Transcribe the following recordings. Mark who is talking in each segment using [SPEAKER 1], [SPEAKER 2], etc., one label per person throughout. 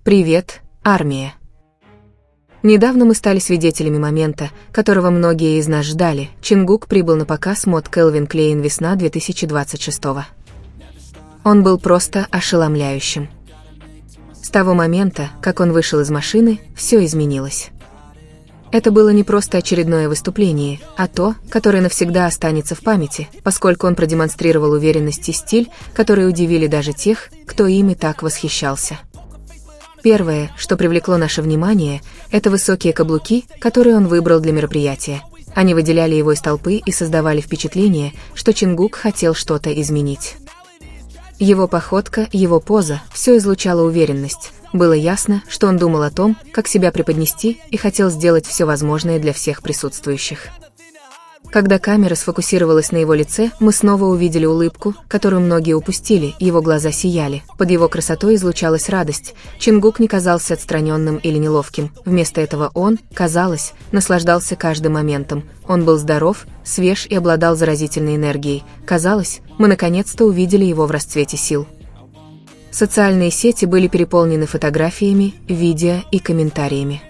[SPEAKER 1] Привет, армия. Недавно мы стали свидетелями момента, которого многие из нас ждали. Чингук прибыл на показ мод Calvin Klein весна 2026. Он был просто ошеломляющим. С того момента, как он вышел из машины, все изменилось. Это было не просто очередное выступление, а то, которое навсегда останется в памяти, поскольку он продемонстрировал уверенность и стиль, которые удивили даже тех, кто ими так восхищался. Первое, что привлекло наше внимание, это высокие каблуки, которые он выбрал для мероприятия. Они выделяли его из толпы и создавали впечатление, что Чингук хотел что-то изменить. Его походка, его поза – все излучало уверенность. Было ясно, что он думал о том, как себя преподнести, и хотел сделать все возможное для всех присутствующих. Когда камера сфокусировалась на его лице, мы снова увидели улыбку, которую многие упустили, его глаза сияли, под его красотой излучалась радость. Чингук не казался отстраненным или неловким, вместо этого он, казалось, наслаждался каждым моментом. Он был здоров, свеж и обладал заразительной энергией. Казалось, мы наконец-то увидели его в расцвете сил. Социальные сети были переполнены фотографиями, видео и комментариями.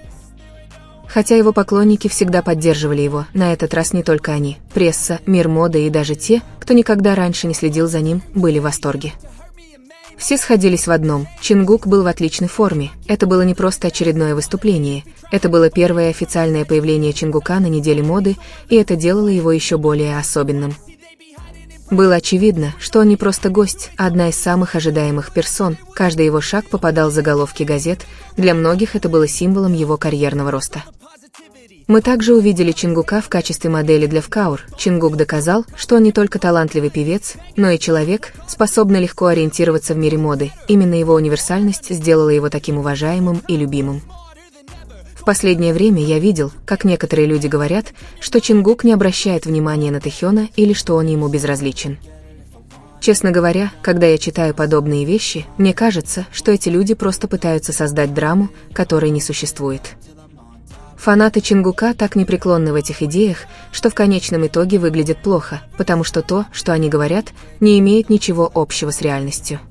[SPEAKER 1] Хотя его поклонники всегда поддерживали его, на этот раз не только они. Пресса, мир моды и даже те, кто никогда раньше не следил за ним, были в восторге. Все сходились в одном: Чингук был в отличной форме. Это было не просто очередное выступление, это было первое официальное появление Чингука на неделе моды, и это делало его еще более особенным. Было очевидно, что он не просто гость, а одна из самых ожидаемых персон. Каждый его шаг попадал в заголовки газет, для многих это было символом его карьерного роста. Мы также увидели Чингука в качестве модели для ВКаур. Чингук доказал, что он не только талантливый певец, но и человек, способный легко ориентироваться в мире моды. Именно его универсальность сделала его таким уважаемым и любимым. В последнее время я видел, как некоторые люди говорят, что Чингук не обращает внимания на Тэхёна или что он ему безразличен. Честно говоря, когда я читаю подобные вещи, мне кажется, что эти люди просто пытаются создать драму, которой не существует. Фанаты Чингука так непреклонны в этих идеях, что в конечном итоге выглядят плохо, потому что то, что они говорят, не имеет ничего общего с реальностью.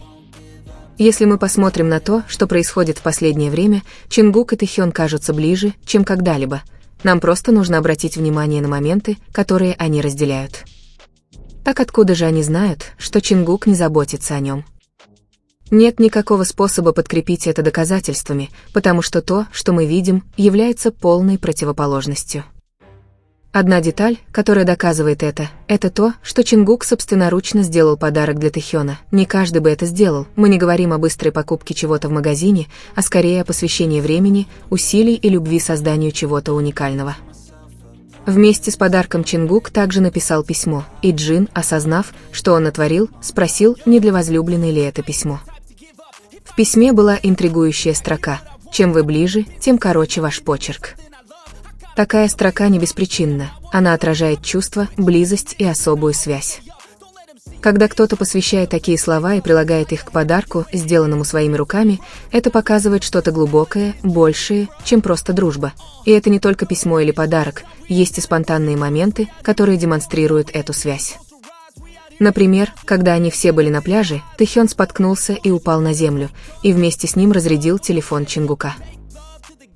[SPEAKER 1] Если мы посмотрим на то, что происходит в последнее время, Чингук и Тэхён кажутся ближе, чем когда-либо. Нам просто нужно обратить внимание на моменты, которые они разделяют. Так откуда же они знают, что Чингук не заботится о нем? Нет никакого способа подкрепить это доказательствами, потому что то, что мы видим, является полной противоположностью. Одна деталь, которая доказывает это то, что Чингук собственноручно сделал подарок для Тэхёна. Не каждый бы это сделал. Мы не говорим о быстрой покупке чего-то в магазине, а скорее о посвящении времени, усилий и любви созданию чего-то уникального. Вместе с подарком Чингук также написал письмо, и Джин, осознав, что он натворил, спросил, не для возлюбленной ли это письмо. В письме была интригующая строка: «Чем вы ближе, тем короче ваш почерк». Такая строка не беспричинна, она отражает чувство, близость и особую связь. Когда кто-то посвящает такие слова и прилагает их к подарку, сделанному своими руками, это показывает что-то глубокое, большее, чем просто дружба. И это не только письмо или подарок, есть и спонтанные моменты, которые демонстрируют эту связь. Например, когда они все были на пляже, Тэхён споткнулся и упал на землю, и вместе с ним разрядил телефон Чингука.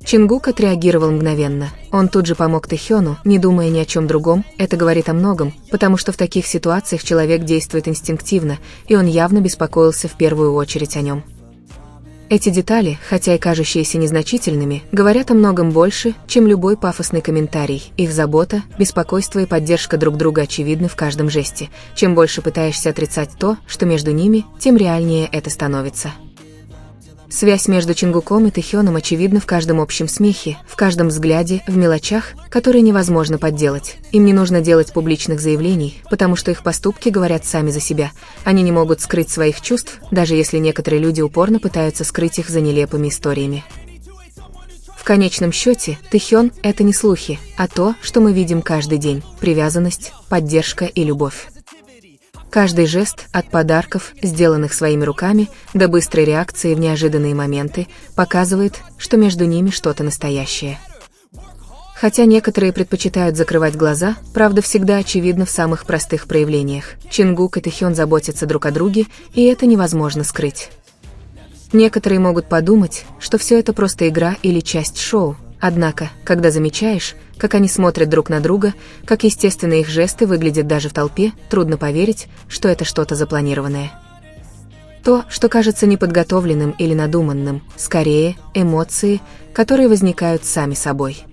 [SPEAKER 1] Чингук отреагировал мгновенно. Он тут же помог Тэхёну, не думая ни о чем другом. Это говорит о многом, потому что в таких ситуациях человек действует инстинктивно, и он явно беспокоился в первую очередь о нем. Эти детали, хотя и кажущиеся незначительными, говорят о многом больше, чем любой пафосный комментарий. Их забота, беспокойство и поддержка друг друга очевидны в каждом жесте. Чем больше пытаешься отрицать то, что между ними, тем реальнее это становится. Связь между Чингуком и Тэхёном очевидна в каждом общем смехе, в каждом взгляде, в мелочах, которые невозможно подделать. Им не нужно делать публичных заявлений, потому что их поступки говорят сами за себя. Они не могут скрыть своих чувств, даже если некоторые люди упорно пытаются скрыть их за нелепыми историями. В конечном счете, Тэхён – это не слухи, а то, что мы видим каждый день – привязанность, поддержка и любовь. Каждый жест, от подарков, сделанных своими руками, до быстрой реакции в неожиданные моменты, показывает, что между ними что-то настоящее. Хотя некоторые предпочитают закрывать глаза, правда всегда очевидна в самых простых проявлениях. Чингук и Тэхён заботятся друг о друге, и это невозможно скрыть. Некоторые могут подумать, что все это просто игра или часть шоу, однако, когда замечаешь, как они смотрят друг на друга, как естественно их жесты выглядят даже в толпе, трудно поверить, что это что-то запланированное. То, что кажется неподготовленным или надуманным, скорее, эмоции, которые возникают сами собой.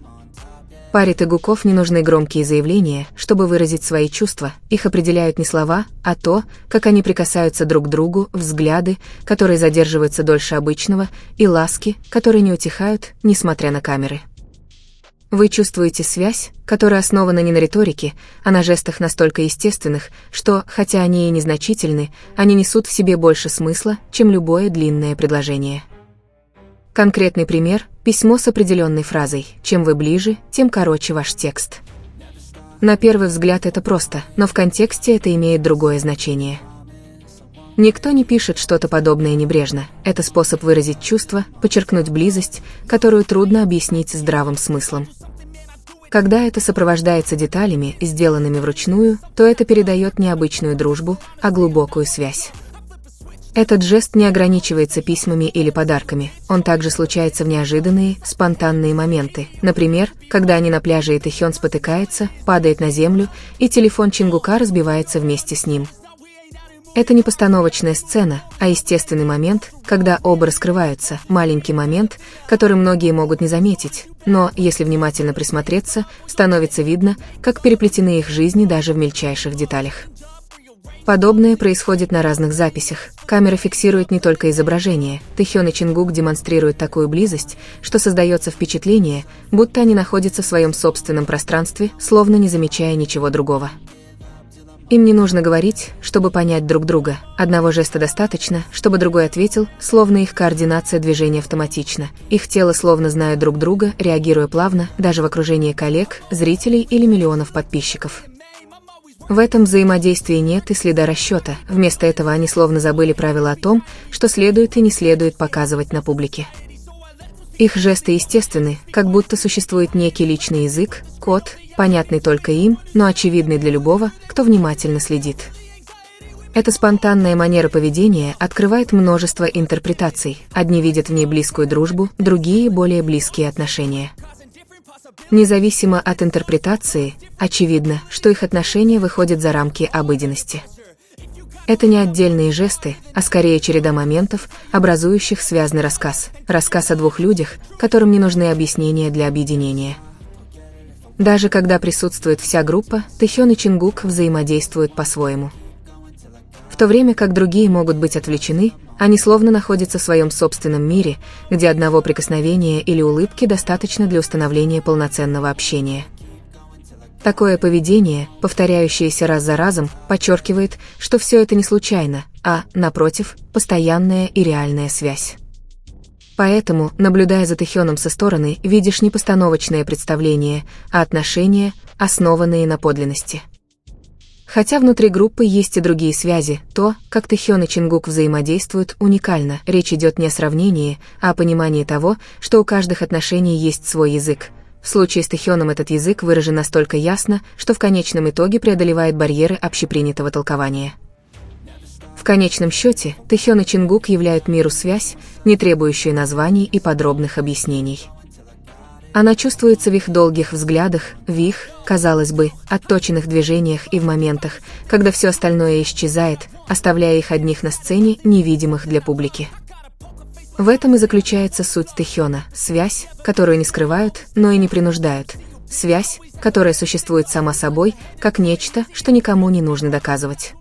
[SPEAKER 1] Паре тыгуков не нужны громкие заявления, чтобы выразить свои чувства, их определяют не слова, а то, как они прикасаются друг к другу, взгляды, которые задерживаются дольше обычного, и ласки, которые не утихают, несмотря на камеры. Вы чувствуете связь, которая основана не на риторике, а на жестах настолько естественных, что, хотя они и незначительны, они несут в себе больше смысла, чем любое длинное предложение. Конкретный пример – письмо с определенной фразой «Чем вы ближе, тем короче ваш текст». На первый взгляд это просто, но в контексте это имеет другое значение. Никто не пишет что-то подобное небрежно. Это способ выразить чувство, подчеркнуть близость, которую трудно объяснить здравым смыслом. Когда это сопровождается деталями, сделанными вручную, то это передает не обычную дружбу, а глубокую связь. Этот жест не ограничивается письмами или подарками, он также случается в неожиданные, спонтанные моменты. Например, когда они на пляже и Тэхён спотыкается, падает на землю, и телефон Чингука разбивается вместе с ним. Это не постановочная сцена, а естественный момент, когда оба раскрываются, маленький момент, который многие могут не заметить, но, если внимательно присмотреться, становится видно, как переплетены их жизни даже в мельчайших деталях. Подобное происходит на разных записях. Камера фиксирует не только изображение. Тэхён и Чингук демонстрируют такую близость, что создается впечатление, будто они находятся в своем собственном пространстве, словно не замечая ничего другого. Им не нужно говорить, чтобы понять друг друга. Одного жеста достаточно, чтобы другой ответил, словно их координация движения автоматична. Их тело словно знают друг друга, реагируя плавно, даже в окружении коллег, зрителей или миллионов подписчиков. В этом взаимодействии нет и следа расчета, вместо этого они словно забыли правила о том, что следует и не следует показывать на публике. Их жесты естественны, как будто существует некий личный язык, код, понятный только им, но очевидный для любого, кто внимательно следит. Эта спонтанная манера поведения открывает множество интерпретаций, одни видят в ней близкую дружбу, другие – более близкие отношения. Независимо от интерпретации, очевидно, что их отношения выходят за рамки обыденности. Это не отдельные жесты, а скорее череда моментов, образующих связный рассказ. Рассказ о двух людях, которым не нужны объяснения для объединения. Даже когда присутствует вся группа, Тэхён и Чингук взаимодействуют по-своему. В то время как другие могут быть отвлечены, они словно находятся в своем собственном мире, где одного прикосновения или улыбки достаточно для установления полноценного общения. Такое поведение, повторяющееся раз за разом, подчеркивает, что все это не случайно, а, напротив, постоянная и реальная связь. Поэтому, наблюдая за Тэхёном со стороны, видишь не постановочное представление, а отношения, основанные на подлинности. Хотя внутри группы есть и другие связи, то, как Тэхён и Чингук взаимодействуют, уникально. Речь идет не о сравнении, а о понимании того, что у каждых отношений есть свой язык. В случае с Тэхёном этот язык выражен настолько ясно, что в конечном итоге преодолевает барьеры общепринятого толкования. В конечном счете, Тэхён и Чингук являют миру связь, не требующую названий и подробных объяснений. Она чувствуется в их долгих взглядах, в их, казалось бы, отточенных движениях и в моментах, когда все остальное исчезает, оставляя их одних на сцене, невидимых для публики. В этом и заключается суть Тэхёна – связь, которую не скрывают, но и не принуждают. Связь, которая существует сама собой, как нечто, что никому не нужно доказывать.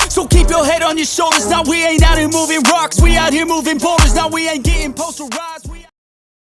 [SPEAKER 2] So keep your head on your shoulders. Now we ain't out here moving rocks. We out here moving boulders. Now we ain't getting posterized.